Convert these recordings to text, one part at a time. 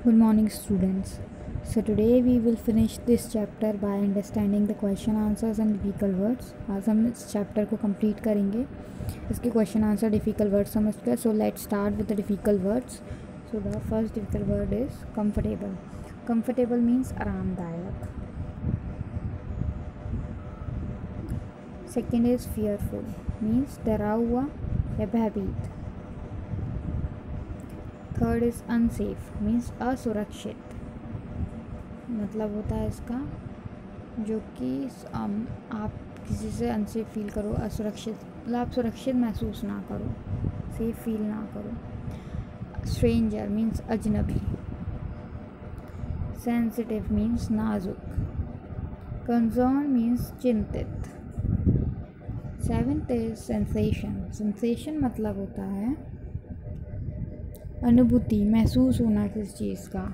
Good morning, students. So today we will finish this chapter by understanding the question answers and difficult words. आज हम इस chapter को complete करेंगे इसके question answer difficult word समझ कर. So let's start with the difficult words. So the first difficult word is comfortable. Comfortable means आरामदायक. Second is fearful means डरा हुआ या भयभीत. थर्ड इज़ अनसेफ मीन्स असुरक्षित. मतलब होता है इसका जो कि आप किसी से अनसेफ फील करो, असुरक्षित, मतलब आप सुरक्षित महसूस ना करो, सेफ फील ना करो. स्ट्रेंजर मीन्स अजनबी. सेंसिटिव मीन्स नाजुक. कंसर्न मीन्स चिंतित. Seventh is sensation. सेंसेशन मतलब होता है अनुभूति, महसूस होना किसी चीज़ का.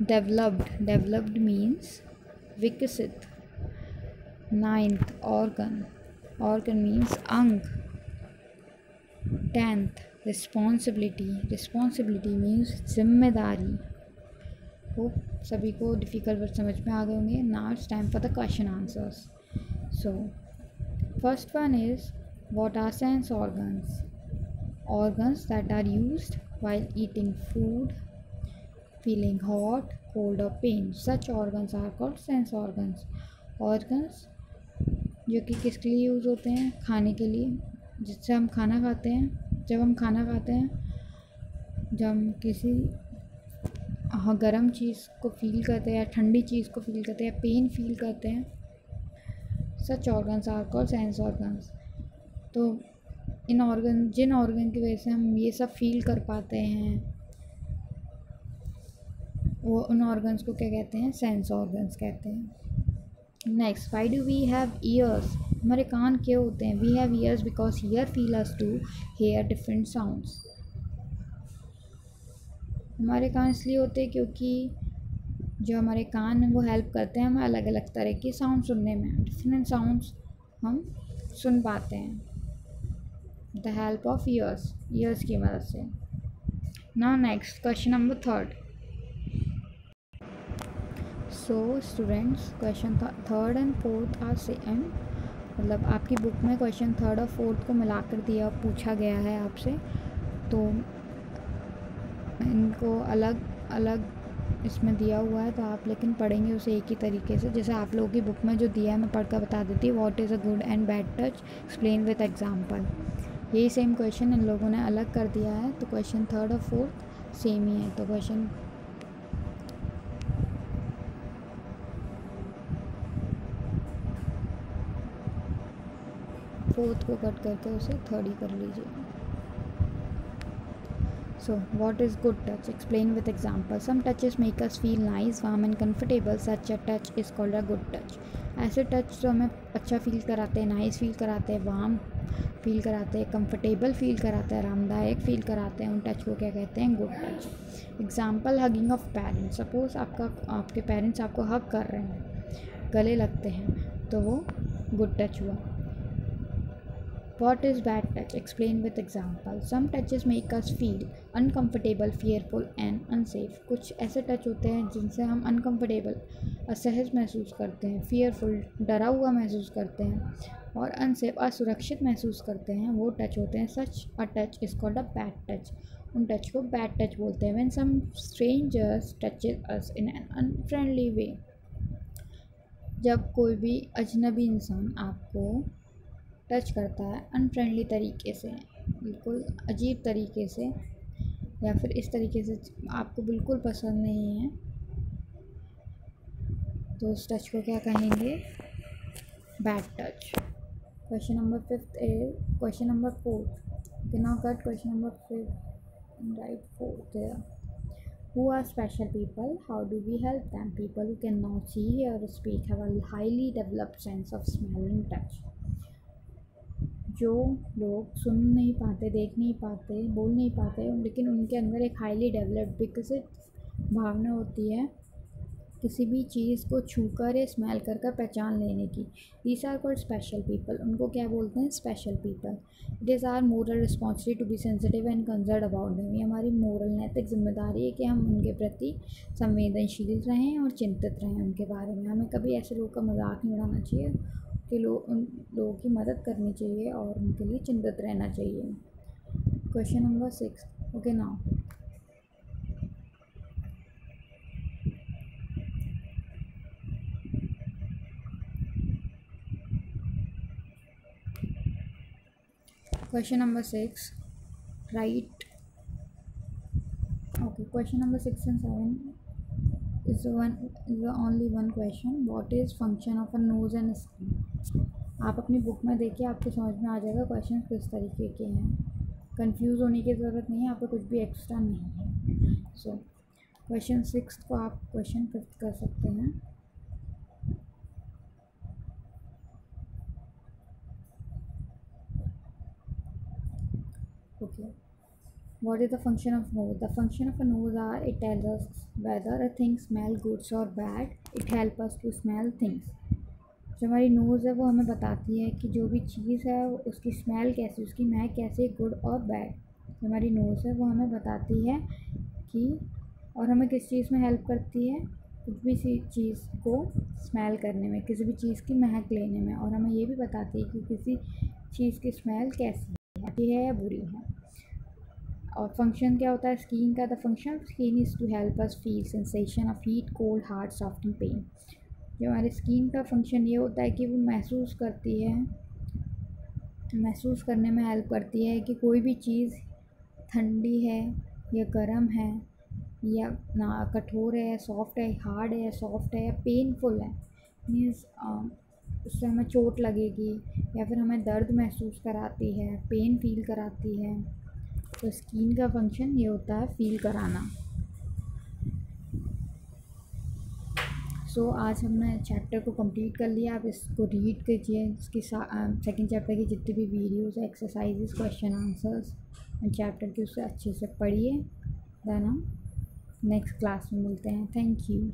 डेवलप्ड मीन्स विकसित. नाइन्थ ऑर्गन मीन्स अंग. टेंथ रिस्पॉन्सिबिलिटी मीन्स जिम्मेदारी. होप सभी को डिफ़िकल्ट वर्ड समझ में आ गए होंगे. Now it's time for the question answers. So first one is what are sense organs. Organs that are used while eating food, feeling hot, cold or pain. Such organs are called sense organs. Organs जो कि किसके लिए use होते हैं? खाने के लिए, जिससे हम खाना खाते हैं. जब हम खाना खाते हैं, जब हम किसी गर्म चीज़ को फील करते हैं या ठंडी चीज़ को फील करते हैं या पेन फील करते हैं, such organs are called sense organs. तो जिन ऑर्गन की वजह से हम ये सब फील कर पाते हैं, वो उन ऑर्गन्स को क्या कहते हैं? सेंस ऑर्गन्स कहते हैं. Next, why do we have ears. हमारे कान क्यों होते हैं? We have ears because ear feel us to hear different sounds. हमारे कान इसलिए होते हैं क्योंकि जो हमारे कान हैं वो हेल्प करते हैं हमें अलग अलग तरह के साउंड सुनने में. डिफरेंट साउंड्स हम सुन पाते हैं द हेल्प ऑफ ईयर्स की मदद से. Now next, question number third. So students, question third and fourth are same. मतलब आपकी बुक में क्वेश्चन थर्ड और फोर्थ को मिलाकर पूछा गया है आपसे. तो इनको अलग अलग इसमें दिया हुआ है, तो आप लेकिन पढ़ेंगे उसे एक ही तरीके से. जैसे आप लोगों की बुक में जो दिया है मैं पढ़कर बता देती हूँ. What is a good and bad touch, explain with example. यही सेम क्वेश्चन इन लोगों ने अलग कर दिया है. तो क्वेश्चन थर्ड और फोर्थ सेम ही है. तो क्वेश्चन फोर्थ को कट करके उसे थर्ड ही कर लीजिए. So, what is good touch? Explain with example. Some touches make us feel nice, warm and comfortable. Such a touch is called a good touch. ऐसे touch जो हमें अच्छा फील कराते हैं, नाइस फील कराते हैं, वार्म फील कराते हैं, कंफर्टेबल फील कराते हैं, आरामदायक फील कराते हैं, उन टच को क्या कहते हैं? Good touch. Example, hugging of parents. Suppose आपके पेरेंट्स आपको हग कर रहे हैं, गले लगते हैं, तो वो गुड टच हुआ. What is bad touch? Explain with example. Some touches make us feel uncomfortable, fearful and unsafe. कुछ ऐसे टच होते हैं जिनसे हम uncomfortable, असहज महसूस करते हैं, fearful, डरा हुआ महसूस करते हैं, और unsafe, असुरक्षित महसूस करते हैं. वो टच होते हैं. Such a touch is called a bad touch. उन टच को bad touch बोलते हैं. When some strangers touches us in an unfriendly way. जब कोई भी अजनबी इंसान आपको टच करता है अनफ्रेंडली तरीके से, बिल्कुल अजीब तरीके से, या फिर इस तरीके से आपको बिल्कुल पसंद नहीं है, तो उस टच को क्या कहेंगे? Bad touch. Question number fifth is question number fourth. Now cut question number fifth, right fourth. Who are special people? How do we help them? People who cannot see, hear or speak have a highly developed sense of smell and touch. जो लोग सुन नहीं पाते, देख नहीं पाते, बोल नहीं पाते, लेकिन उनके अंदर एक हाईली डेवलप्ड, विकसित भावना होती है किसी भी चीज़ को छूकर या स्मेल कर पहचान लेने की। These are called special people, उनको क्या बोलते हैं? Special people. It is our moral responsibility to be sensitive and concern about them, ये हमारी मोरल नैतिक जिम्मेदारी है कि हम उनके प्रति संवेदनशील रहें और चिंतित रहें उनके बारे में। हमें कभी ऐसे लोगों का मजाक नहीं उड़ाना चाहिए कि उन लोगों की मदद करनी चाहिए और उनके लिए चिंतित रहना चाहिए। Question number 6, okay now question number 6, right? Okay, question number 6 and 7 is the only one question. What is function of a nose and a skin? आप अपनी बुक में देखिए, आपको समझ में आ जाएगा क्वेश्चन किस तरीके के हैं। कंफ्यूज होने की ज़रूरत नहीं है, यहाँ पे कुछ भी एक्स्ट्रा नहीं है। सो क्वेश्चन 6 को आप क्वेश्चन 5 कर सकते हैं। Okay. What is the function of nose? The function of a nose are, it tells us whether a thing smell good or bad. It helps us to smell things. जो हमारी nose है वो हमें बताती है कि जो भी चीज़ है उसकी स्मेल कैसी, उसकी महक कैसी, गुड और बैड। जो हमारी नोज़ है वो हमें बताती है कि, और हमें किस चीज़ में हेल्प करती है? कुछ भी चीज़ को स्मेल करने में, किसी भी चीज़ की महक लेने में, और हमें ये भी बताती है कि किसी चीज़ की स्मेल कैसी है, अच्छी है या बुरी है। और फंक्शन क्या होता है स्किन का? The function of skin is to help us feel sensation of heat, cold, hard, soft and pain. जो हमारे स्किन का फंक्शन ये होता है कि वो महसूस करती है, महसूस करने में हेल्प करती है कि कोई भी चीज़ ठंडी है या गर्म है या ना कठोर है, सॉफ्ट है, हार्ड है, सॉफ्ट है या पेनफुल है। मीन्स उससे हमें चोट लगेगी या फिर हमें दर्द महसूस कराती है, पेन फील कराती है। तो स्किन का फंक्शन ये होता है फील कराना। सो आज हमने चैप्टर को कंप्लीट कर लिया। आप इसको रीड कीजिए, इसकी सेकंड चैप्टर की जितनी भी videos, exercises, question answers and chapter की उससे अच्छे से पढ़िए। देन हम नेक्स्ट क्लास में मिलते हैं। Thank you.